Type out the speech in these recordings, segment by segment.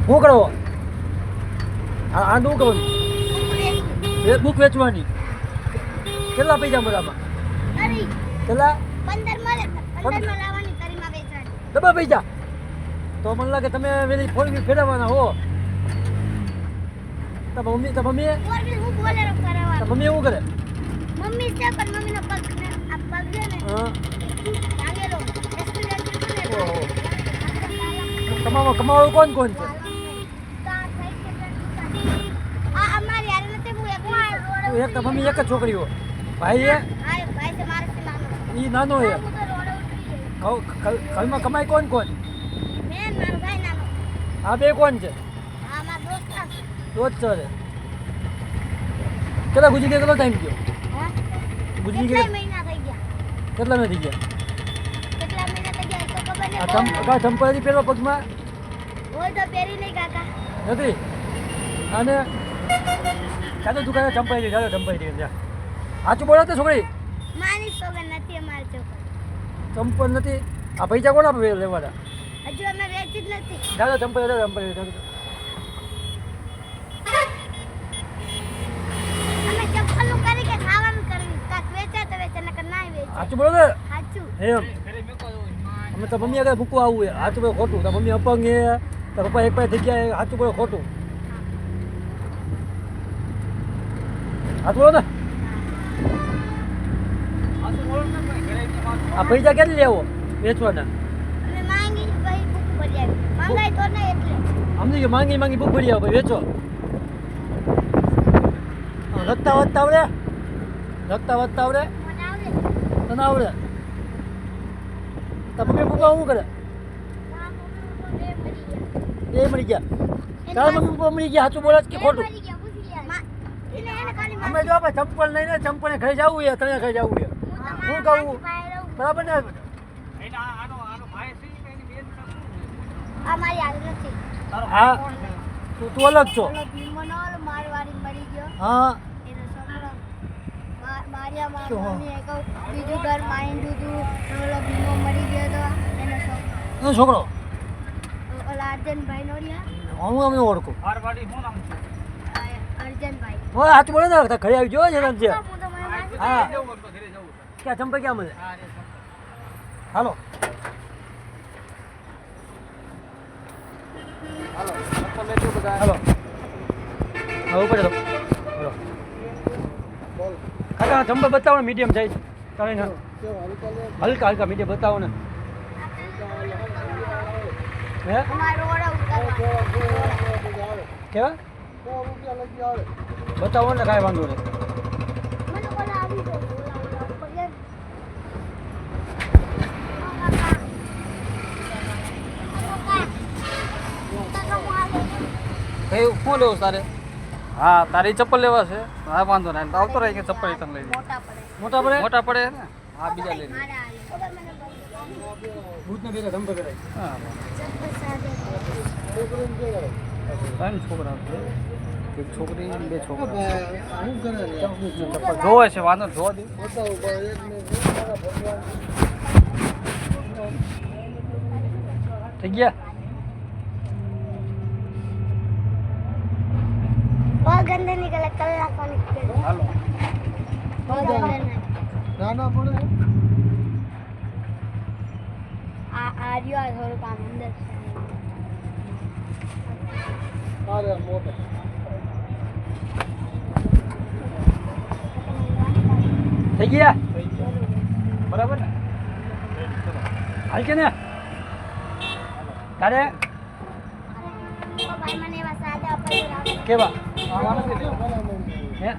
શું કરવો આ શું કરવું એક બુક વેચવાની કેટલા પૈસા મળામાં કેટલા 15 લાવવાની તરીમાં વેચવાની ડબ્બા પૈસા તો મને લાગે તમે વેલી ફોર વ્હીલ ફેરવવાના હો તારા મમ્મી ફોર વ્હીલ હું બોલેરો કરાવવા તારા મમ્મી શું કરે મમ્મી છે પણ મમ્મીનો પગ ને આ પગ છે ને હા ભાગેલો એક્સિડન્ટ થયો ઓહો. ને કમાવાળું કોણ કોણ છે આ અમારી હાલ નથી હું એકમાં રોડ એક તારા મમ્મી એક જ છોકરી હો ભાઈ એ ભાઈ છે મારાથી નાનો ઈ નાનો છે હું તો રોડ ઉતરી ઘરમાં કમાય કોણ કોણ મેં મારો ભાઈ નાનો આ બે કોણ છે આ મારો દોસ્ત દોસ્ત છે કેટલા ગુજરી ગયા કેટલો ટાઈમ ગયો હા ગુજરી કેટલા ગયા મહિના થઈ ગયા કેટલા નથી ગયા કેટલા મહિના થઈ ગયા એ તો ખબર આ નહીં ચંપલ હતી પહેરવા પગમાં હોય તો પહેરી નહીં કાકા નથી અને ચાલો દુકાને ચંપાઈ ચાલો ચંપાઈ દે જા સાચું બોલો તો છોકરી માની સોગન નથી અમારે ચોકર ચંપલ નથી આ પૈસા કોણ આપે લેવાના હજુ અમે વેચી જ નથી ચાલો ચંપાઈ ચાલો ચંપાઈ ચાલો અમે ચપ્પલનું કરી કે ખાવાનું કરવી કાક વેચે તો વેચે નકર ના વેચે સાચું બોલો ને સાચું એમ અમે તો મમ્મી આગળ મૂકવા આવું સાચું બોલો ખોટું તો મમ્મી અપંગ એ તો પપ્પા એક પાસે થઈ ગયા સાચું બોલો ખોટું સાચું બોલો ને આ પૈસા કેટલી લેવો વેચવાના અમે માંગી ભાઈ બુક ભરી આવી માંગાય તો નહીં એટલે અમને કે માંગી માંગી બુક ભરી આવો વેચો લખતા વધતા આવડે લખતા વધતા આવડે મને આવડે તને આવડે તો મમ્મી પપ્પા શું કરે આ મમ્મી બે મરી ગયા એ મરી ગયા તારા મમ્મી પપ્પા મરી ગયા સાચું બોલે છે કે ખોટું મરી ગયા પૂછી ગયા એને ખાલી અમે જો આપણે ચંપલ લઈને ચંપલ ઘરે જવું છે તને ઘરે જવું છે હું કહું બરાબર ને આ મારી હાલ નથી હા તું અલગ છો ઓલો ભીમનો ઓલો મારવાડી મરી ગયો હા એનો છોકરો માર્યા શું? મમ્મીએ કહું બીજું ઘર માંડ્યું હતું ઓલો ભીમો મરી ગયો તો એનો છોકરો એનો છોકરો ઓલા અર્જનભાઈ નો રહ્યા હું અમને ઓળખું અર્જનભાઈ હા સાચું બોલે ને ઘરે આવી જોયો છે ને જે હું તો મને મારી હા ક્યાં ચંપલ ક્યાં મળે હાલો હાલો હા ઉપર તો હાલો કાકા ચંપલ બતાવો ને મીડિયમ સાઈઝ તમે ને હલકા હલકા મીડિયમ બતાવો ને હે અમારો ઓળા ઉતારવા કેવા બતાવો ને કાંઈ વાંધો નહીં મને ઓલા આવી ગયો ઓલા પગે કઈ શું લેવું તારે હા તારી ચપ્પલ લેવા છે હા વાંધો નહીં આવતો રહે કે ચપ્પલ તને લઈ મોટા પડે મોટા પડે મોટા પડે ને હા બીજા લઈ લે મારા હાલે ખબર મને ભૂતને ભેગા ધંધો કરાય હા ચપ્પલ સાદે ત્રણ છોકરા છે એક છોકરી અને બે છોકરા શું કરે ચપ્પલ જોવે છે વાંધો નહીં, જોવા દે થઈ ગયા बहुत गंदे निकले कल्ला को निकले હાલો નાના પડે आर्यो आ थोड़ा काम अंदर અરે મોટા થઈ ગયા બરાબર ને હાલ કે ને તારે भाई मैंने बस आधा पर કેવા આમાં નથી લેવું હે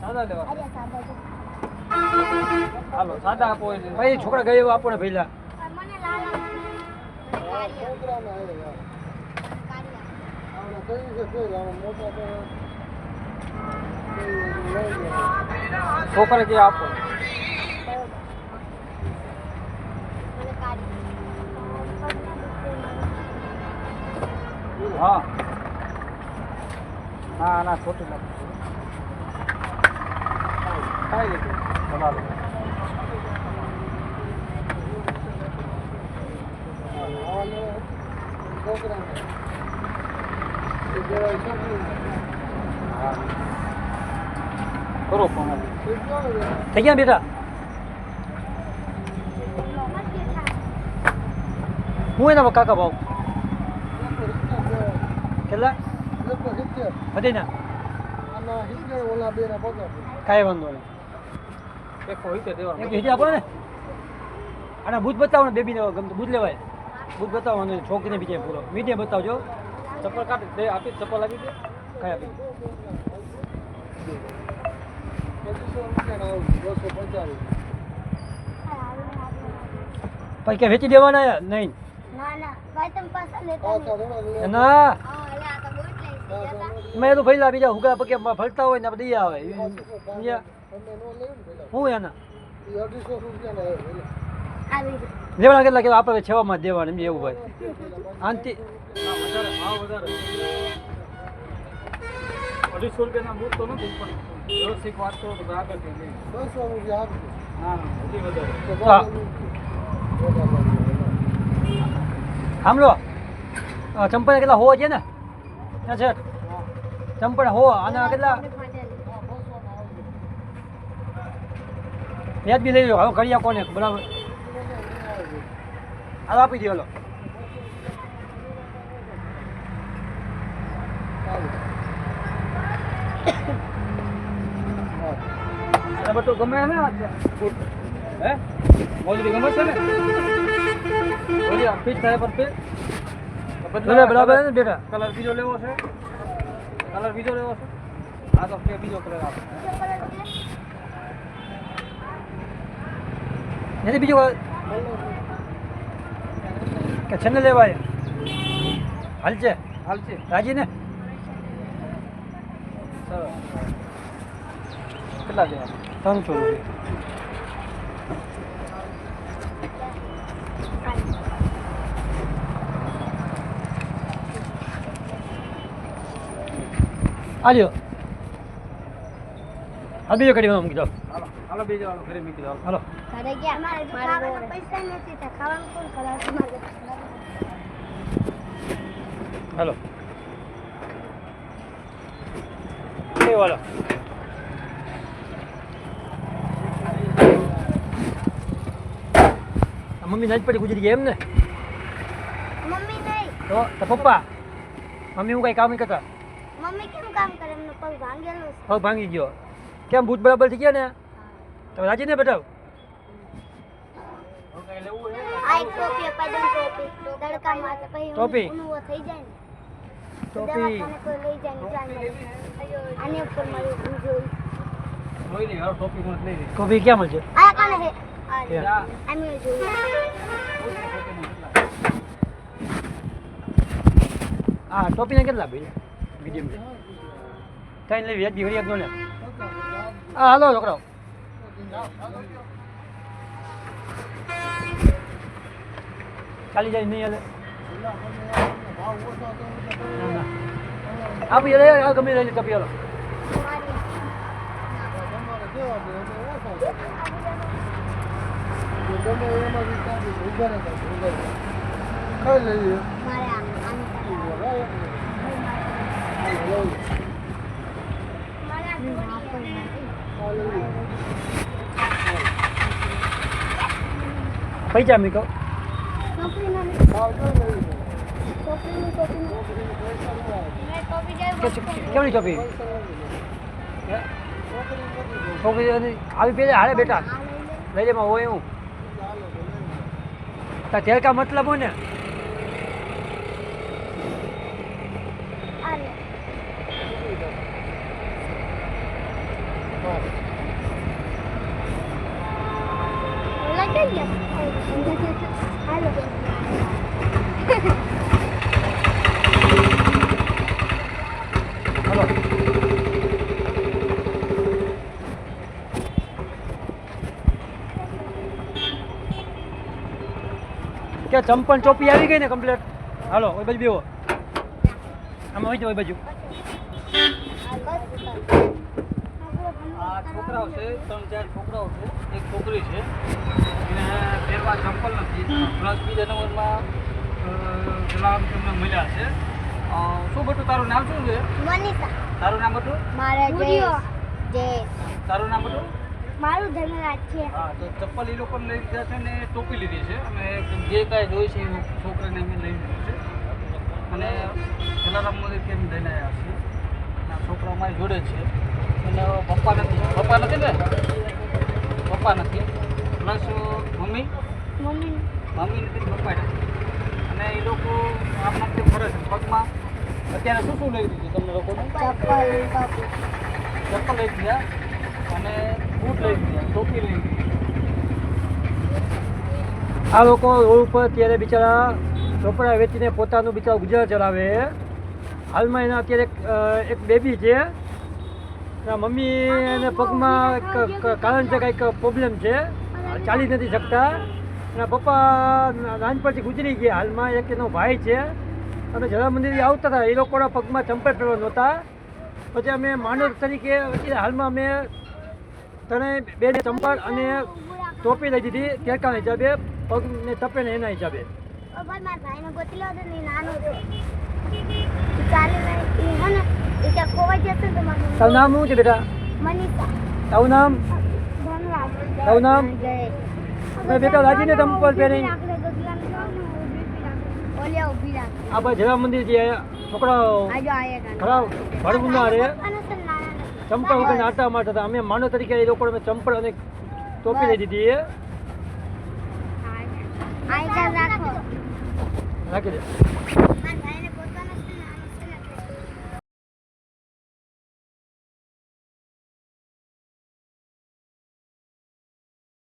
સાદા લેવા अरे सादा जो હાલો સાદા આપો એટલે ભાઈ છોકરા ગયો આપો ને પહેલા मने लाला છોકરા જે આપો હા ના ના છોટું નથી ખાઈ લીધું બરાબર હા કરો ફોન થઈ ગયા બેટા હું એના કાકા ભાવ કેટલા હતી ને કાંઈ વાંધો નહીં એક હોય તે દેવા એક હિજી આપો ને આના બૂથ બતાવો ને બેબીને ગમતું બૂથ લેવાય બૂથ બતાવવાનું નહીં છોકરીને બીજે પૂરો મીડિયમ બતાવજો ચપ્પલ કાઢી દે આપી ચપ્પલ આપી દે કઈ આપી પછી કે વેચી દેવાના નહીં ના ના ભાઈ તમે પાછા લેતા નહીં. ના હા એટલે આ તો બૂટ લઈ જતા. મેં તો ભઈલા બીજા હુગા પગે ફરતા હોય ને આપણે દઈ આવે સમજ્યા? હું એના આવી જ. લેવાના કેટલા કે આપણે છેવામાં જ દેવાના એમ એવું ભાઈ આંતિ વધારે ભાવ વધારે 250 રૂપિયાના બૂટ તો નથી પણ વ્યવસ્થિત વાત કરો તો આગળ થઈ જાય ના ના હજી વધારે હા સાંભળો ચંપલ કેટલા હોવા છે ને ના છે ચંપલ હો આના કેટલા વ્યાજ બી લઈ લો હવે ઘડિયા કોને બરાબર હાલ આપી દો લો બધું ગમે ને હે મોજરી ગમે છે ને બોલી ફિટ થાય પર બરાબર ને બેટા કલર બીજો લેવો છે કલર બીજો લેવો છે આ તો કે બીજો કલર આપો નથી બીજું કે છે ને લેવાય હાલ છે હાલ છે રાજી ને સરસ કેટલા દેવા 300 રૂપિયા આલ્યો આ બીજો કરી મૂકી દો હાલો હાલો બીજો હાલો ઘરે મૂકી દો હાલો ઘરે ગયા અમારે તો ખાવાના પૈસા નથી તો ખાવાનું કોણ કરાવશે મારે? હાલો એ વાલો મમ્મી નાજ પડી ગુજરી ગયા એમ ને મમ્મી નહીં. તો પપ્પા મમ્મી હું કઈ કામ નહીં કરતા મમ્મી કેમ કામ કરે? એમનો પગ ભાંગેલો છે. પગ ભાંગી ગયો કેમ ભૂત બરાબર થઈ ગયા ને તો રાજી ને બેટા આ એક ટોપી અપાઈ દઉં, ટોપી તડકામાં તો પછી ટોપી? ઊંઘ થઈ જાય ને ટોપી દવાખાને કોઈ લઈ જાય ને જાન આની ઉપર મારી ઊંઘ જોઈ. જોઈ લે હાલો ટોપી કોણ લઈ લે ટોપી ક્યાં મળશે આ કાને હે ક્યાં? આની જોઈ. હા ટોપીના કેટલા ભાઈ મીડિયમ છે ત્રણ લેવી એક દીકરી એક નો ને હા હાલો છોકરાઓ ચાલી જાય નહીં હાલે ના ના આપી લે આ ગમે લઈને ટપી હાલો મારે આની પૈસા મીકો કેવડી ટોપી છોકરી આવી પેલે હારે બેટા લઈ લેમાં હોય એવું તાર તેરકા મતલબ હોય ને હાલો કે ચંપલ ટોપી આવી ગઈ ને કમ્પ્લીટ હાલો ઓય બાજુ બેવો આમાં હોય તો ઓય બાજુ આ છોકરાઓ છે 3-4 છોકરાઓ છે એક છોકરી છે એને પહેરવા ચંપલ નથી પ્લસ બીજા નંબરમાં જલારામ તમને મળ્યા છે. શું બેટું તારું નામ શું છે? મનીષા. તારું નામ બેટું? મારા જય. તારું નામ બેટું? મારું ધનરાજ છે. હા, તો ચપ્પલ એ લોકોને લઈ લીધા છે ને ટોપી લીધી છે અને જે કાંઈ જોઈ છે એ છોકરાને અમે લઈ લીધું છે અને જલારામ મંદિર કેમ લઈને આવ્યા છીએ. આ છોકરા અમારી જોડે છે અને પપ્પા નથી ને? પપ્પા નથી પ્લસ મમ્મી નથી, પપ્પા નથી અને એ લોકો આમના કેમ ફરે છે પગમાં. અત્યારે શું લઈ દીધું તમને લોકોને? ચપ્પલ લઈ ગયા અને બૂટ લઈ ગયા, ટોપી લઈ ગઈ. આ લોકો રોડ ઉપર અત્યારે બિચારા ચોપડા વેચીને પોતાનું બિચારું ગુજરાન ચલાવે. હાલમાં એના અત્યારે એક બેબી છે, એના મમ્મી એને પગમાં કારણ છે કંઈક પ્રોબ્લેમ છે, ચાલી નથી શકતા. એના પપ્પા નાનપણથી ગુજરી ગયા. હાલમાં એક એનો ભાઈ છે. અમે જલારામ મંદિર આવતા હતા, એ લોકોના પગમાં ચંપલ પહેરવા નહોતા. પછી અમે માનવ તરીકે અત્યારે હાલમાં અમે ત્રણેય બે ચંપલ અને ટોપી લઈ દીધી કેરકાના હિસાબે, પગને તપે ને એના હિસાબે. મારા ભાઈને ગોતલો હતો ને નાનો હતો. ચાલે ને એ કે ખોવાઈ જશે તો મારું તારું નામ શું છે બેટા? મનીષા. તારું નામ? ધનરાજ. તારું નામ? જય. મેં બેટા રાજીને ચંપલ પહેરી. ઓલિયા ઊભી રાખ. આ ભાઈ જલારામ મંદિર જે છોકરાઓ આજો આયા ખરાબ ભણવું ના રહે, અને સર નાના ચંપલ વગર નાટા મારતા હતા. અમે માનવ તરીકે એ લોકોને ચંપલ અને ટોપી લઈ દીધી. આયા રાખો. રાખી દે. મારા ભાઈને પોતાનો